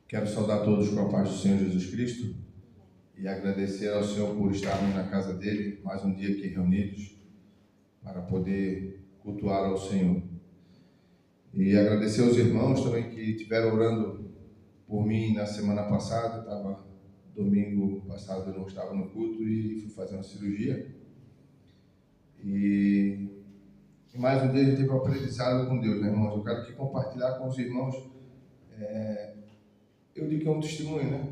Quero saudar todos com a paz do Senhor Jesus Cristo e agradecer ao Senhor por estarmos na casa dele, mais um dia aqui reunidos, para poder cultuar ao Senhor. E agradecer aos irmãos também que estiveram orando por mim na semana passada. Domingo passado eu não estava no culto e fui fazer uma cirurgia. E mais um dia a gente teve um aprendizado com Deus, né, irmãos? Eu quero aqui compartilhar com os irmãos. Eu digo que é um testemunho, né?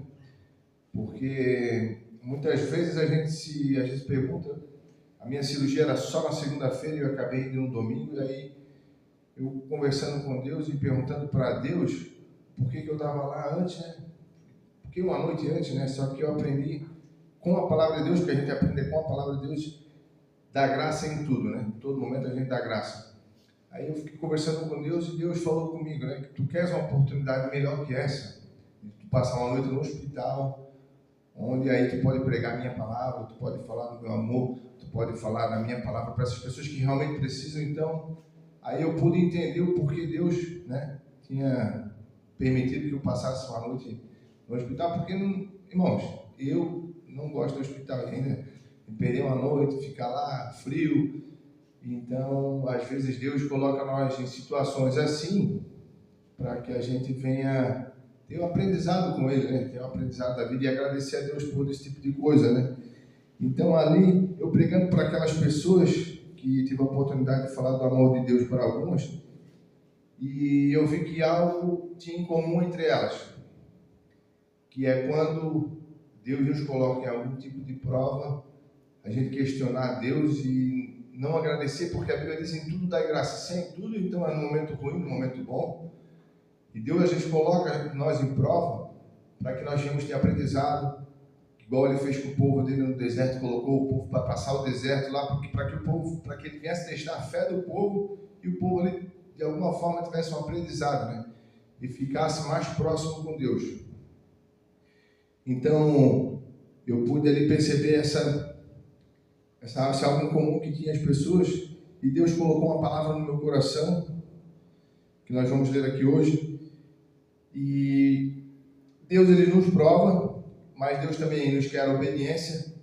Porque muitas vezes a gente pergunta, a minha cirurgia era só na segunda-feira e eu acabei indo no domingo, e aí eu conversando com Deus e perguntando para Deus por que eu estava lá antes, né? Porque uma noite antes, né? Só que eu aprendi com a palavra de Deus, porque a gente aprende com a palavra de Deus, dá graça em tudo, né? Em todo momento a gente dá graça. Aí eu fiquei conversando com Deus e Deus falou comigo, né? Que tu queres uma oportunidade melhor que essa, de tu passar uma noite no hospital, onde aí tu pode pregar a minha palavra, tu pode falar do meu amor, tu pode falar da minha palavra para essas pessoas que realmente precisam. Então, aí eu pude entender o porquê Deus, né, tinha permitido que eu passasse uma noite no hospital, porque, irmãos, eu não gosto do hospital ainda, perder uma noite, ficar lá frio. Então, às vezes Deus coloca nós em situações assim, para que a gente venha ter um aprendizado com Ele, né? Ter um aprendizado da vida e agradecer a Deus por esse tipo de coisa, né? Então, ali, eu pregando para aquelas pessoas que tive a oportunidade de falar do amor de Deus para algumas, e eu vi que algo tinha em comum entre elas, que é quando Deus nos coloca em algum tipo de prova, a gente questionar Deus e não agradecer, porque a Bíblia diz: em tudo dá graça, sem tudo, então é no momento ruim, no momento bom. E Deus às vezes coloca nós em prova para que nós venhamos ter aprendizado, igual Ele fez com o povo dele no deserto, colocou o povo para passar o deserto lá, para que Ele viesse testar a fé do povo e o povo ali, de alguma forma, tivesse um aprendizado, né? E ficasse mais próximo com Deus. Então, eu pude ali perceber esse algo em comum que tinha as pessoas, e Deus colocou uma palavra no meu coração, que nós vamos ler aqui hoje. E Deus, Ele nos prova, mas Deus também nos quer obediência,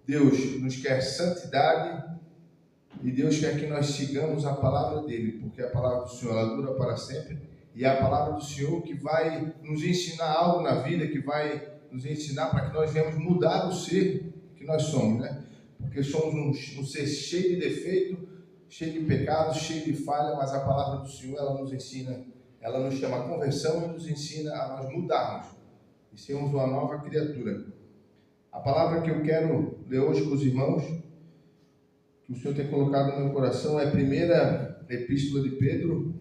Deus nos quer santidade, e Deus quer que nós sigamos a palavra dEle, porque a palavra do Senhor, ela dura para sempre, e é a palavra do Senhor que vai nos ensinar algo na vida, que vai nos ensinar para que nós venhamos mudar o ser que nós somos, né? Porque somos um ser cheio de defeito, cheio de pecados, cheio de falha, mas a palavra do Senhor, ela nos ensina, ela nos chama a conversão e nos ensina a nós mudarmos e sermos uma nova criatura. A palavra que eu quero ler hoje com os irmãos, que o Senhor tem colocado no meu coração, é a primeira epístola de Pedro,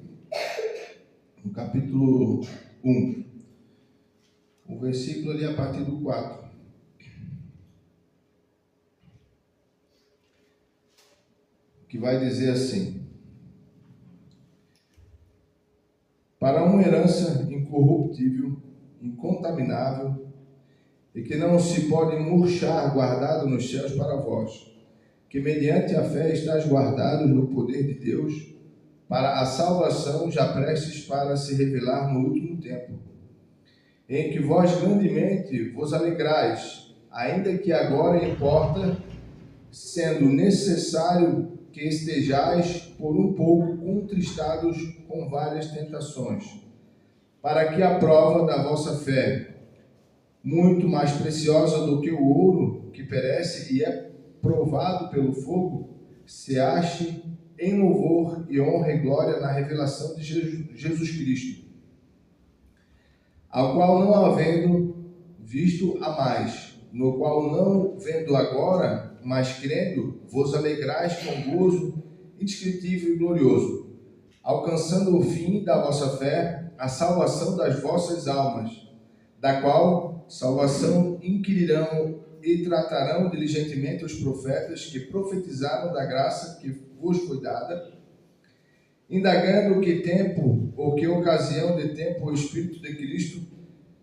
no capítulo 1. O versículo ali a partir do 4. Que vai dizer assim: para uma herança incorruptível, incontaminável, e que não se pode murchar, guardado nos céus para vós, que mediante a fé estáis guardados no poder de Deus, para a salvação já prestes para se revelar no último tempo, em que vós grandemente vos alegrais, ainda que agora importa, sendo necessário que estejais por um pouco contristados com várias tentações, para que a prova da vossa fé, muito mais preciosa do que o ouro que perece e é provado pelo fogo, se ache em louvor e honra e glória na revelação de Jesus Cristo, ao qual não havendo visto a mais, no qual não vendo agora, mas crendo, vos alegrais com gozo indescritível e glorioso, alcançando o fim da vossa fé, a salvação das vossas almas, da qual salvação inquirirão e tratarão diligentemente os profetas que profetizaram da graça que vos foi dada, indagando que tempo ou que ocasião de tempo o Espírito de Cristo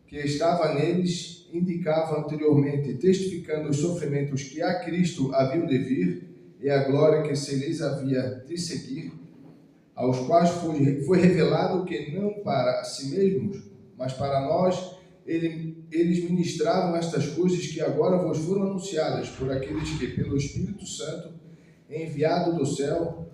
que estava neles indicava anteriormente, testificando os sofrimentos que a Cristo haviam de vir e a glória que se lhes havia de seguir, aos quais foi revelado que não para si mesmos, mas para nós eles ministravam estas coisas que agora vos foram anunciadas por aqueles que, pelo Espírito Santo, enviado do céu,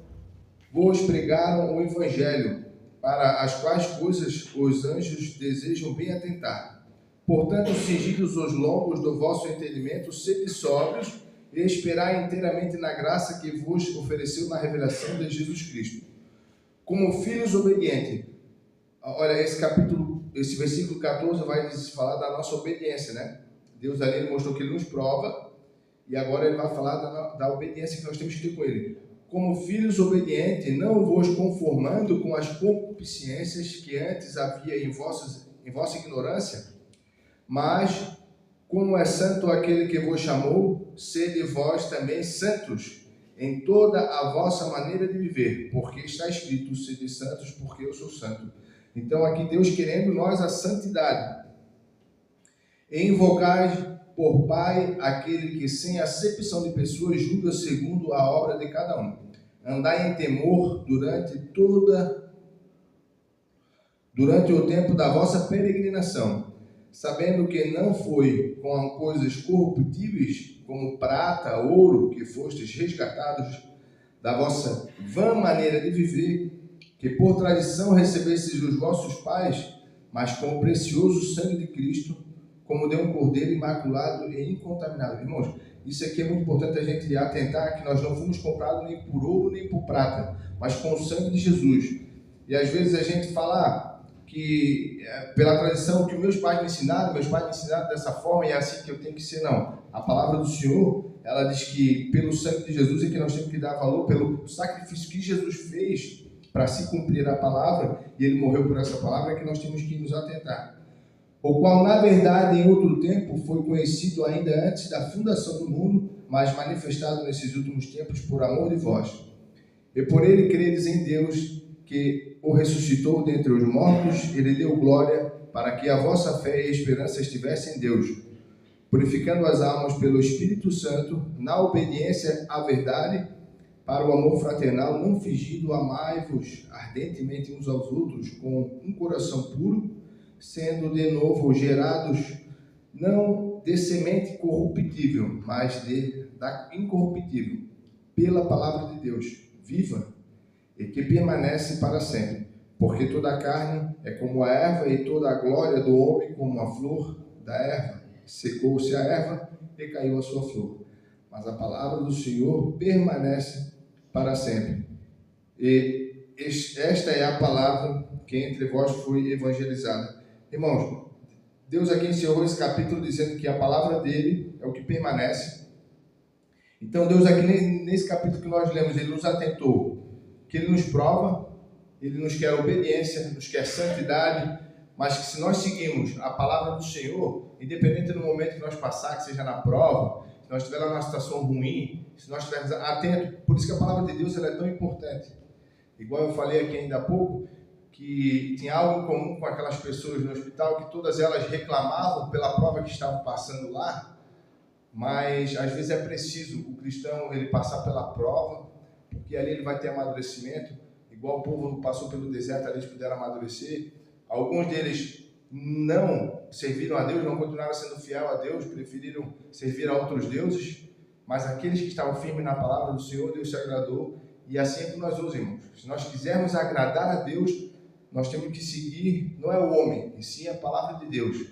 vos pregaram o Evangelho, para as quais coisas os anjos desejam bem atentar. Portanto, cingidos os lombos do vosso entendimento, sede sóbrios e esperai inteiramente na graça que vos ofereceu na revelação de Jesus Cristo. Como filhos obedientes. Olha, esse versículo 14 vai falar da nossa obediência, né? Deus ali ele mostrou que ele nos prova, e agora ele vai falar da obediência que nós temos que ter com ele. Como filhos obedientes, não vos conformando com as concupiscências que antes havia em vossa ignorância, mas, como é santo aquele que vos chamou, sede vós também santos em toda a vossa maneira de viver, porque está escrito, sede santos, porque eu sou santo. Então, aqui Deus querendo nós a santidade. E invocais por Pai aquele que, sem acepção de pessoas, julga segundo a obra de cada um. Andai em temor durante o tempo da vossa peregrinação, sabendo que não foi com coisas corruptíveis, como prata, ouro, que fostes resgatados da vossa vã maneira de viver, que por tradição recebestes dos vossos pais, mas com o precioso sangue de Cristo, como de um cordeiro imaculado e incontaminado. Irmãos, isso aqui é muito importante a gente atentar, que nós não fomos comprados nem por ouro nem por prata, mas com o sangue de Jesus. E às vezes a gente fala que pela tradição que meus pais me ensinaram dessa forma e é assim que eu tenho que ser. Não, a palavra do Senhor, ela diz que pelo sangue de Jesus é que nós temos que dar valor, pelo sacrifício que Jesus fez para se cumprir a palavra, e ele morreu por essa palavra, é que nós temos que nos atentar. O qual, na verdade, em outro tempo, foi conhecido ainda antes da fundação do mundo, mas manifestado nesses últimos tempos por amor de vós. E por ele credes em Deus, que o ressuscitou dentre os mortos, ele deu glória, para que a vossa fé e esperança estivessem em Deus, purificando as almas pelo Espírito Santo, na obediência à verdade, para o amor fraternal não fingido, amai-vos ardentemente uns aos outros, com um coração puro, sendo de novo gerados, não de semente corruptível, mas da incorruptível, pela palavra de Deus, viva, e que permanece para sempre. Porque toda a carne é como a erva, e toda a glória do homem como a flor da erva. Secou-se a erva e caiu a sua flor. Mas a palavra do Senhor permanece para sempre. E esta é a palavra que entre vós foi evangelizada. Irmãos, Deus aqui encerrou esse capítulo dizendo que a palavra dele é o que permanece. Então Deus aqui nesse capítulo que nós lemos, ele nos atentou que ele nos prova, ele nos quer obediência, nos quer santidade, mas que se nós seguirmos a palavra do Senhor, independente do momento que nós passar, que seja na prova, se nós estivermos numa situação ruim, se nós estivermos atentos, por isso que a palavra de Deus ela é tão importante. Igual eu falei aqui ainda há pouco, que tinha algo em comum com aquelas pessoas no hospital, que todas elas reclamavam pela prova que estavam passando lá, mas às vezes é preciso o cristão ele passar pela prova, porque ali ele vai ter amadurecimento, igual o povo passou pelo deserto, ali eles puderam amadurecer. Alguns deles não serviram a Deus, não continuaram sendo fiel a Deus, preferiram servir a outros deuses, mas aqueles que estavam firmes na palavra do Senhor, Deus se agradou, e assim é que nós os irmãos. Se nós quisermos agradar a Deus, nós temos que seguir, não é o homem, e sim a palavra de Deus.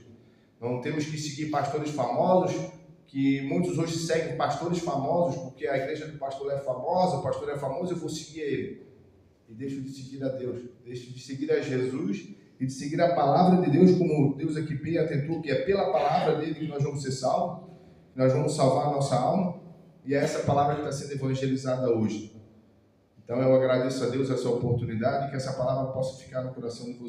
Não temos que seguir pastores famosos, que muitos hoje seguem pastores famosos, porque a igreja do pastor é famosa, o pastor é famoso, eu vou seguir ele. E deixo de seguir a Deus, deixo de seguir a Jesus e de seguir a palavra de Deus, como Deus aqui atentou, que é pela palavra dele que nós vamos ser salvos, que nós vamos salvar a nossa alma, e é essa palavra que está sendo evangelizada hoje. Então eu agradeço a Deus essa oportunidade, que essa palavra possa ficar no coração de vocês.